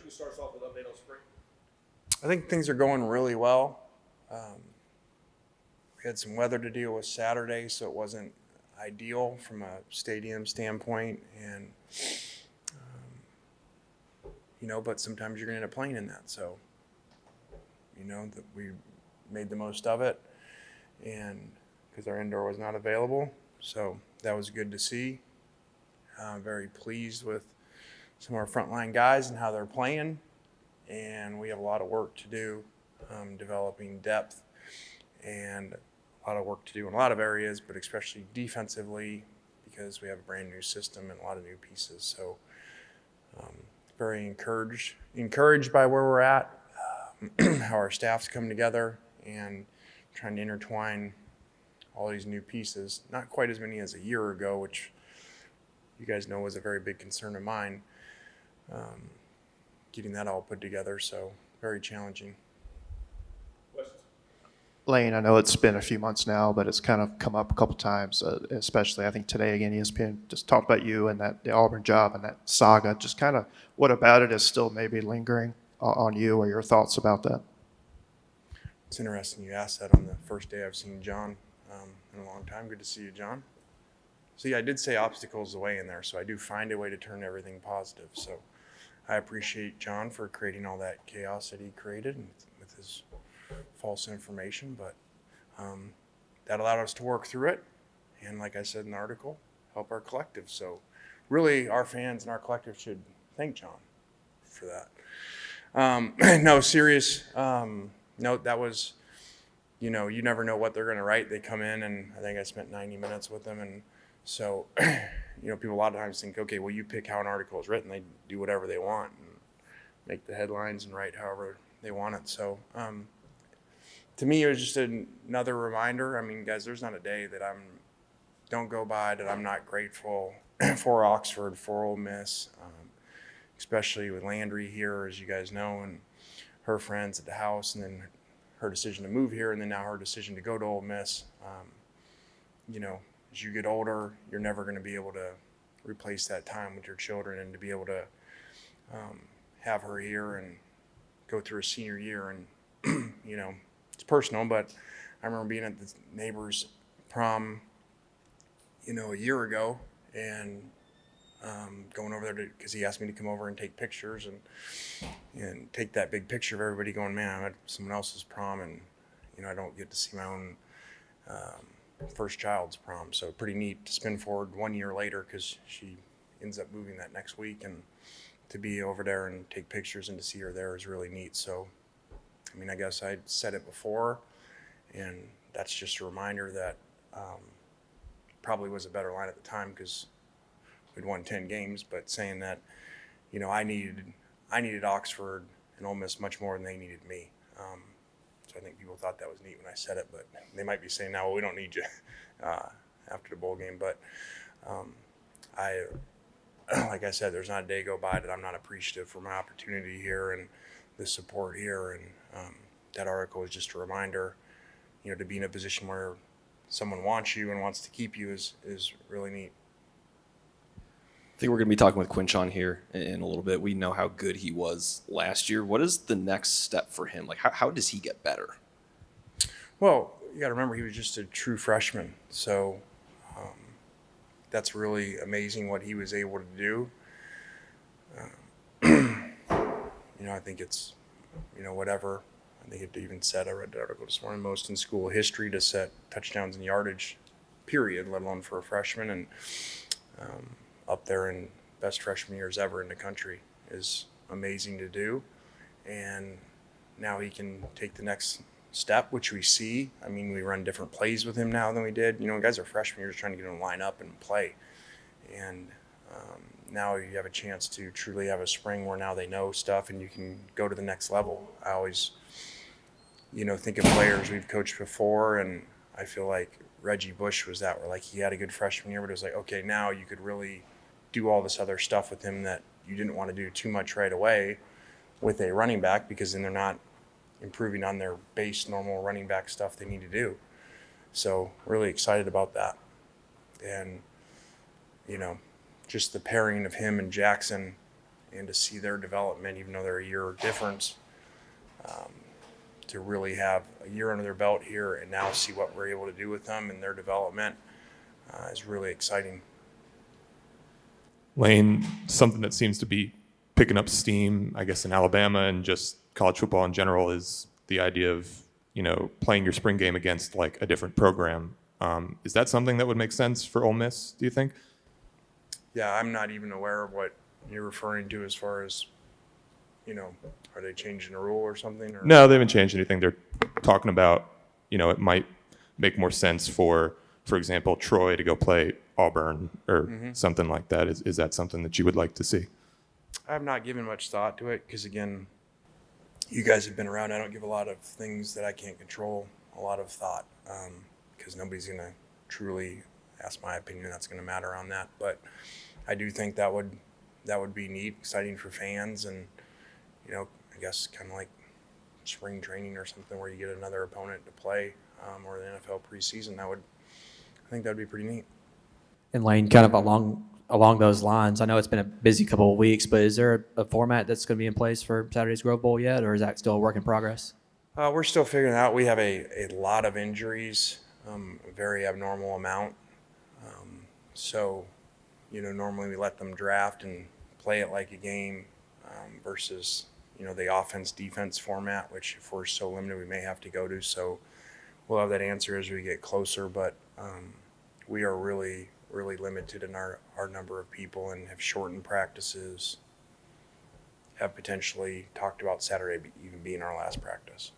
Coach, you start us off with update on spring. I think things are going really well. We had some weather to deal with Saturday, so it wasn't ideal from a stadium standpoint. And, but sometimes you're going to end up playing in that. So, that we made the most of it, and because our indoor was not available. So that was good to see. Very pleased with some of our frontline guys and how they're playing. And we have a lot of work to do developing depth, and a lot of work to do in a lot of areas, but especially defensively because we have a brand new system and a lot of new pieces. So very encouraged by where we're at, how our staff's come together and trying to intertwine all these new pieces. Not quite as many as a year ago, which you guys know was a very big concern of mine. Getting that all put together, so very challenging. Questions? Lane, I know it's been a few months now, but it's kind of come up a couple times, especially I think today again, ESPN just talked about you and the Auburn job and that saga. Just kind of what about it is still maybe lingering on you, or your thoughts about that? It's interesting you asked that on the first day I've seen John in a long time. Good to see you, John. So yeah, I did say obstacles the way in there, so I do find a way to turn everything positive. So I appreciate John for creating all that chaos that he created with his false information, but that allowed us to work through it. And like I said in the article, help our collective. So really our fans and our collective should thank John for that. No, serious note, that was, you never know what they're going to write. They come in, and I think I spent 90 minutes with them. And so, people a lot of times think, okay, well, you pick how an article is written. They do whatever they want and make the headlines and write however they want it. So to me, it was just another reminder. I mean, guys, there's not a day that don't go by that I'm not grateful for Oxford, for Ole Miss, especially with Landry here, as you guys know, and her friends at the house, and then her decision to move here, and then now her decision to go to Ole Miss. As you get older, you're never going to be able to replace that time with your children, and to be able to have her here and go through a senior year. And, it's personal, but I remember being at the neighbor's prom, a year ago, and going over there because he asked me to come over and take pictures and take that big picture of everybody going, man, I'm at someone else's prom, and, I don't get to see my own first child's prom. So pretty neat to spin forward 1 year later, because she ends up moving that next week, and to be over there and take pictures and to see her there is really neat. So, I guess I'd said it before, and that's just a reminder that probably was a better line at the time because we'd won 10 games, but saying that, I needed Oxford and Ole Miss much more than they needed me. So I think people thought that was neat when I said it, but they might be saying now, well, we don't need you after the bowl game. But like I said, there's not a day go by that I'm not appreciative for my opportunity here and the support here. And that article is just a reminder, to be in a position where someone wants you and wants to keep you is really neat. I think we're going to be talking with Quinshon here in a little bit. We know how good he was last year. What is the next step for him? Like, how does he get better? Well, you got to remember he was just a true freshman. So that's really amazing what he was able to do. I think it's, whatever. I think it even said, I read the article this morning, most in school history to set touchdowns and yardage, period, let alone for a freshman. And up there in best freshman years ever in the country is amazing to do. And now he can take the next step, which we see. We run different plays with him now than we did. Guys are freshmen, you're just trying to get them to line up and play. And now you have a chance to truly have a spring where now they know stuff and you can go to the next level. I always, think of players we've coached before, and I feel like Reggie Bush was that, where like he had a good freshman year, but it was like, okay, now you could really do all this other stuff with him that you didn't want to do too much right away with a running back, because then they're not improving on their base normal running back stuff they need to do. So really excited about that. And, just the pairing of him and Jackson and to see their development, even though they're a year difference, to really have a year under their belt here and now see what we're able to do with them and their development is really exciting. Lane, something that seems to be picking up steam, I guess, in Alabama and just college football in general is the idea of, playing your spring game against like a different program. Is that something that would make sense for Ole Miss, do you think? Yeah, I'm not even aware of what you're referring to as far as, are they changing a rule or something? Or? No, they haven't changed anything. They're talking about, it might make more sense for example, Troy to go play Auburn or something like that. Is that something that you would like to see? I have not given much thought to it because, again, you guys have been around. I don't give a lot of things that I can't control a lot of thought because nobody's going to truly ask my opinion. That's going to matter on that. But I do think that would be neat, exciting for fans, and I guess kind of like spring training or something where you get another opponent to play or the NFL preseason. I think that would be pretty neat. And Lane, kind of along those lines, I know it's been a busy couple of weeks, but is there a format that's going to be in place for Saturday's Grove Bowl yet, or is that still a work in progress? We're still figuring it out. We have a lot of injuries, a very abnormal amount. So, normally we let them draft and play it like a game versus, the offense-defense format, which if we're so limited, we may have to go to. So we'll have that answer as we get closer, but we are really, really limited in our number of people and have shortened practices, have potentially talked about Saturday even being our last practice.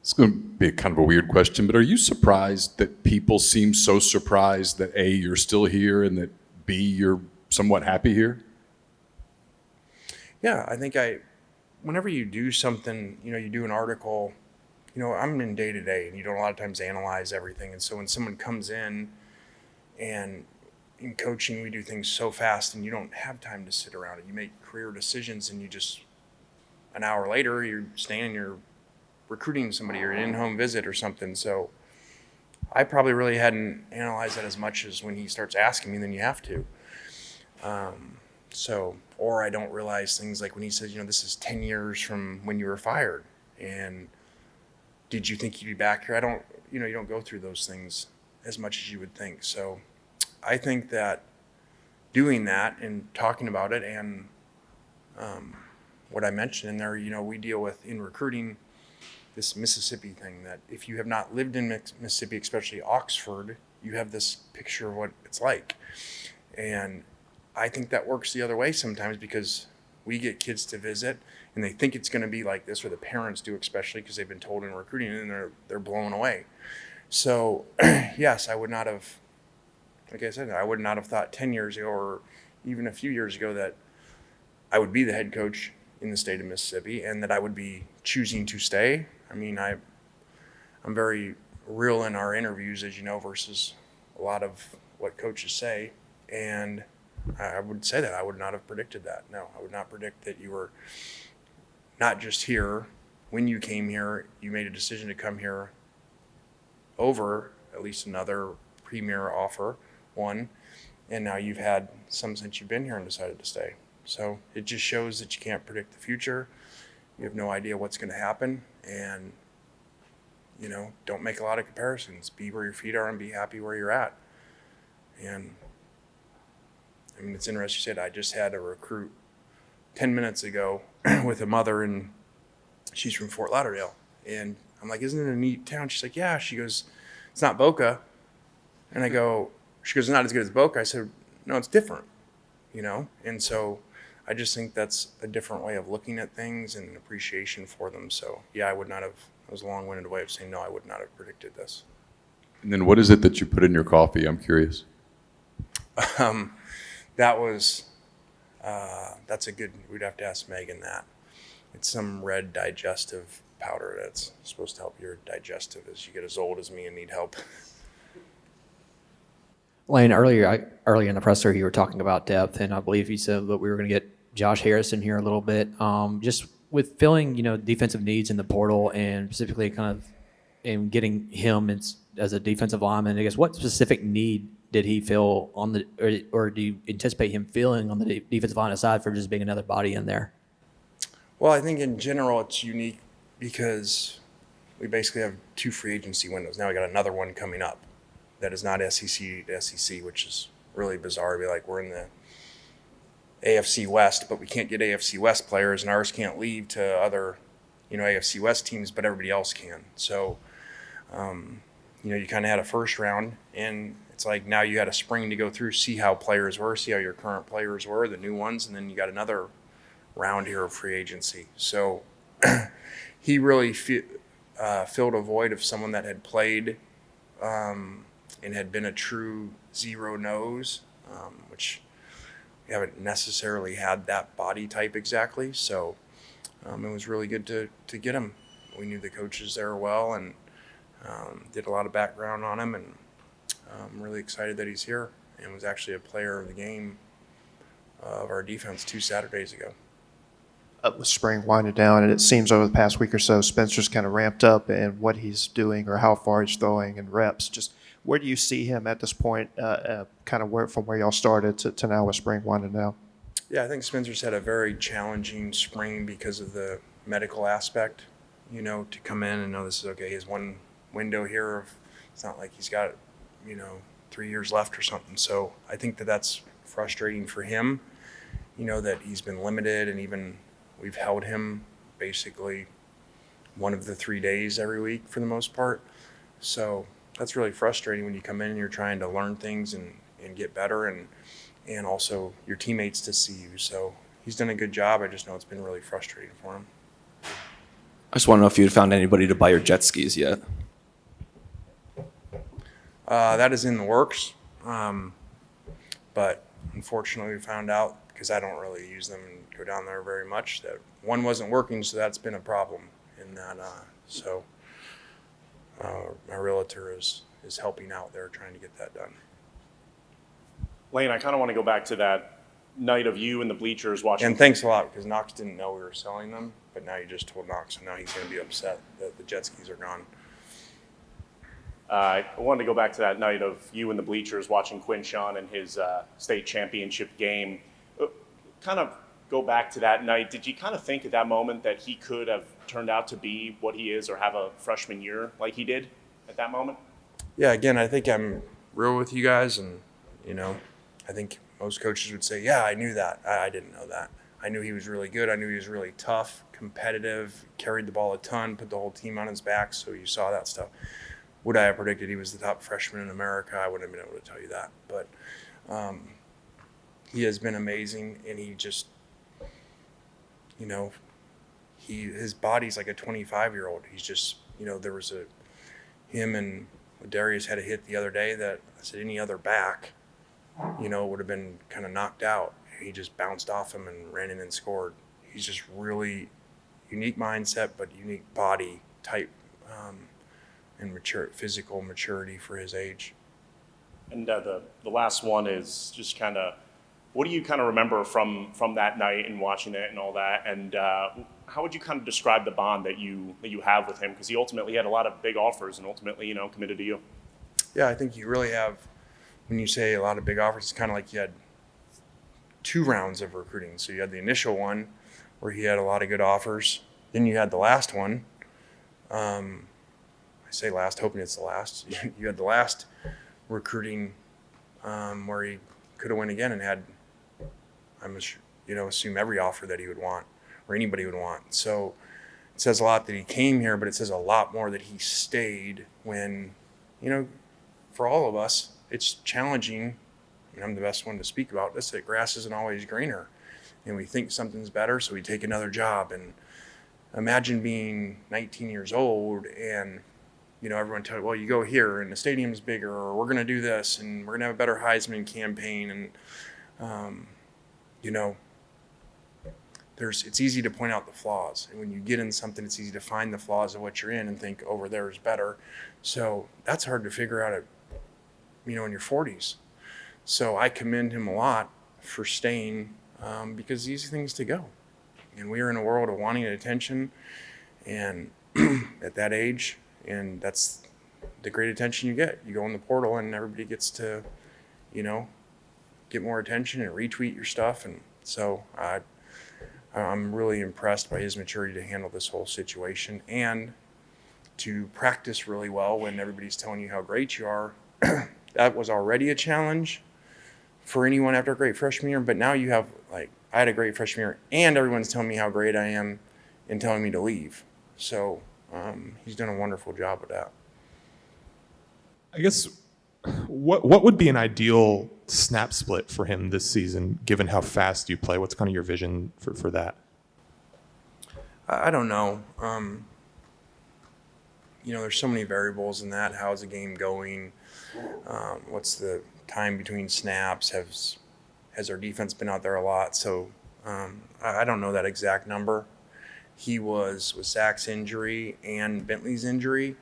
It's going to be a kind of a weird question, but are you surprised that people seem so surprised that A, you're still here, and that B, you're somewhat happy here? Yeah, I think whenever you do something, you do an article, I'm in day to day and you don't a lot of times analyze everything. And so when someone comes in and in coaching, we do things so fast and you don't have time to sit around and you make career decisions and you just, an hour later, you're staying and you're recruiting somebody or an in-home visit or something. So I probably really hadn't analyzed that as much as when he starts asking me, then you have to. Or I don't realize things like when he says, this is 10 years from when you were fired. And did you think you'd be back here? You don't go through those things as much as you would think. So I think that doing that and talking about it and what I mentioned in there, we deal with in recruiting this Mississippi thing that if you have not lived in Mississippi, especially Oxford, you have this picture of what it's like. And I think that works the other way sometimes because we get kids to visit and they think it's going to be like this, or the parents do, especially because they've been told in recruiting and they're blown away. So yes, I would not have, like I said, I would not have thought 10 years ago or even a few years ago that I would be the head coach in the state of Mississippi and that I would be choosing to stay. I mean, I'm very real in our interviews, as you know, versus a lot of what coaches say. And I would say that I would not have predicted that. No, I would not predict that you were not just here. When you came here, you made a decision to come here over at least another premier offer, one, and now you've had some since you've been here and decided to stay. So it just shows that you can't predict the future. You have no idea what's going to happen, and don't make a lot of comparisons. Be where your feet are and be happy where you're at. And I mean, it's interesting you said I just had a recruit 10 minutes ago with a mother, and she's from Fort Lauderdale. And I'm like, isn't it a neat town? She's like, yeah. She goes, it's not Boca. And I go, she goes, not as good as Boca. I said, no, it's different, And so I just think that's a different way of looking at things and an appreciation for them. So, yeah, I would not have, that was a long-winded way of saying, no, I would not have predicted this. And then what is it that you put in your coffee? I'm curious. That was, that's a good, we'd have to ask Megan that. It's some red digestive powder that's supposed to help your digestive as you get as old as me and need help. Lane, earlier in the presser, you were talking about depth, and I believe you said that we were going to get Josh Harrison here a little bit. Just with filling, defensive needs in the portal and specifically kind of in getting him as a defensive lineman, I guess what specific need did he feel on the, or do you anticipate him feeling on the defensive line aside for just being another body in there? Well, I think in general it's unique because we basically have 2 free agency windows. Now we got another one coming up that is not SEC to SEC, which is really bizarre. It'd be like we're in the AFC West, but we can't get AFC West players, and ours can't leave to other, AFC West teams, but everybody else can. So, you kind of had a first round, and it's like now you had a spring to go through, see how players were, see how your current players were, the new ones, and then you got another round here of free agency. So he really filled a void of someone that had played and had been a true zero nose, which we haven't necessarily had that body type exactly. So it was really good to get him. We knew the coaches there well and did a lot of background on him, and I'm really excited that he's here and was actually a player of the game of our defense 2 Saturdays ago. With spring winding down, and it seems over the past week or so, Spencer's kind of ramped up in what he's doing or how far he's throwing and reps. Just where do you see him at this point, kind of from where y'all started to now with spring winding down? Yeah, I think Spencer's had a very challenging spring because of the medical aspect, to come in and know this is okay. He has one window here. It's not like he's got, 3 years left or something. So I think that's frustrating for him, that he's been limited, and even we've held him basically one of the 3 days every week for the most part. So that's really frustrating when you come in and you're trying to learn things and get better, and also your teammates to see you. So he's done a good job. I just know it's been really frustrating for him. I just want to know if you had found anybody to buy your jet skis yet. That is in the works. But unfortunately we found out, because I don't really use them and go down there very much, that one wasn't working, so that's been a problem in that. So my realtor is helping out there trying to get that done. Lane, I kind of want to go back to that night of you in the bleachers watching. And thanks a lot, because Knox didn't know we were selling them, but now you just told Knox, so now he's going to be upset that the jet skis are gone. I wanted to go back to that night of you in the bleachers watching Quinshon in his state championship game. Kind of go back to that night. Did you kind of think at that moment that he could have turned out to be what he is or have a freshman year like he did at that moment? Yeah, again, I think I'm real with you guys, and, I think most coaches would say, yeah, I knew that. I didn't know that. I knew he was really good. I knew he was really tough, competitive, carried the ball a ton, put the whole team on his back, so you saw that stuff. Would I have predicted he was the top freshman in America? I wouldn't have been able to tell you that. But he has been amazing, and he just, his body's like a 25-year-old. He's just, there was him and Darius had a hit the other day that I said any other back, would have been kind of knocked out. He just bounced off him and ran in and scored. He's just really unique mindset, but unique body type. And physical maturity for his age. And the last one is just kind of, what do you kind of remember from that night and watching it and all that? And how would you kind of describe the bond that you have with him? Because he ultimately had a lot of big offers and ultimately, committed to you. Yeah, I think you really have, when you say a lot of big offers, it's kind of like you had 2 rounds of recruiting. So you had the initial one where he had a lot of good offers. Then you had the last one. I say last, hoping it's the last. You had the last recruiting where he could have went again and had, assume every offer that he would want or anybody would want. So it says a lot that he came here, but it says a lot more that he stayed when, for all of us, it's challenging. I'm the best one to speak about this, that grass isn't always greener. And we think something's better, so we take another job. And imagine being 19 years old and everyone tell you, well, you go here and the stadium's bigger, or we're going to do this and we're going to have a better Heisman campaign. And, it's easy to point out the flaws. And when you get in something, it's easy to find the flaws of what you're in and think over there is better. So that's hard to figure out, in your 40s. So I commend him a lot for staying because these are things to go. And we are in a world of wanting attention and at that age, and that's the great attention you get. You go in the portal and everybody gets to get more attention and retweet your stuff. And so I'm really impressed by his maturity to handle this whole situation and to practice really well when everybody's telling you how great you are. That was already a challenge for anyone after a great freshman year, but now you have, like, I had a great freshman year and everyone's telling me how great I am and telling me to leave. So he's done a wonderful job with that. I guess what would be an ideal snap split for him this season, given how fast you play? What's kind of your vision for that? I don't know. There's so many variables in that. How's the game going? What's the time between snaps? Has our defense been out there a lot? So I don't know that exact number. He was, with Zach's injury and Bentley's injury,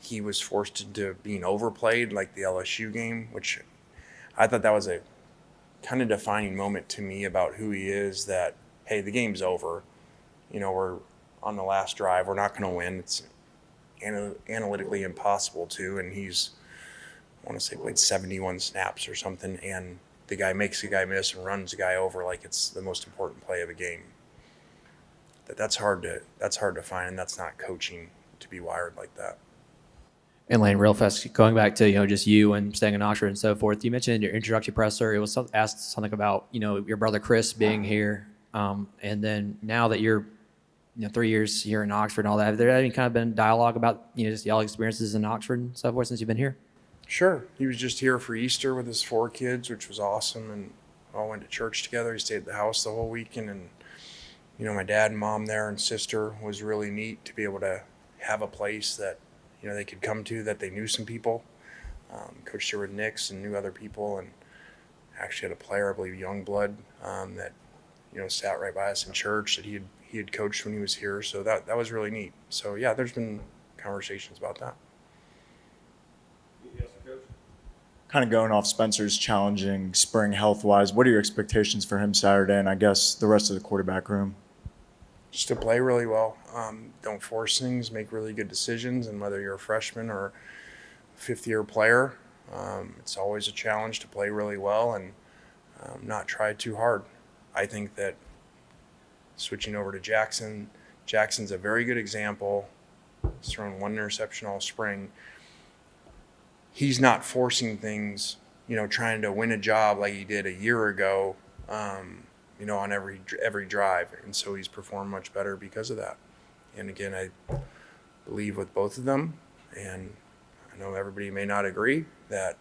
he was forced into being overplayed, like the LSU game, which I thought that was a kind of defining moment to me about who he is, that, hey, the game's over. We're on the last drive. We're not going to win. It's analytically impossible to. And he's, I want to say, played 71 snaps or something, and the guy makes the guy miss and runs the guy over like it's the most important play of a game. That's hard to find, and that's not coaching to be wired like that. And Lane, real fast, going back to just you and staying in Oxford and so forth. You mentioned in your introductory presser, it was asked something about your brother Chris being here, and then now that you're 3 years here in Oxford and all that, have there any kind of been dialogue about just y'all experiences in Oxford and so forth since you've been here? Sure. He was just here for Easter with his 4 kids, which was awesome, and all went to church together. He stayed at the house the whole weekend, and my dad and mom there and sister was really neat to be able to have a place that they could come to, that they knew some people. Coached here with Knicks and knew other people, and actually had a player, I believe, Youngblood, that sat right by us in church that he had coached when he was here. So that was really neat. So yeah, there's been conversations about that. Kind of going off Spencer's challenging spring health-wise, what are your expectations for him Saturday and I guess the rest of the quarterback room? Just to play really well. Don't force things, make really good decisions, and whether you're a freshman or a fifth-year player, it's always a challenge to play really well and not try too hard. I think that switching over to Jackson's a very good example. He's thrown 1 interception all spring. He's not forcing things, trying to win a job like he did a year ago, on every drive. And so he's performed much better because of that. And again, I believe with both of them, and I know everybody may not agree, that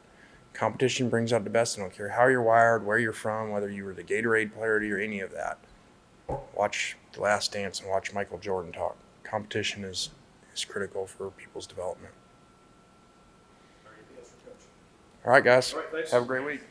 competition brings out the best. I don't care how you're wired, where you're from, whether you were the Gatorade player or any of that. Watch The Last Dance and watch Michael Jordan talk. Competition is critical for people's development. All right, guys. Have a great week.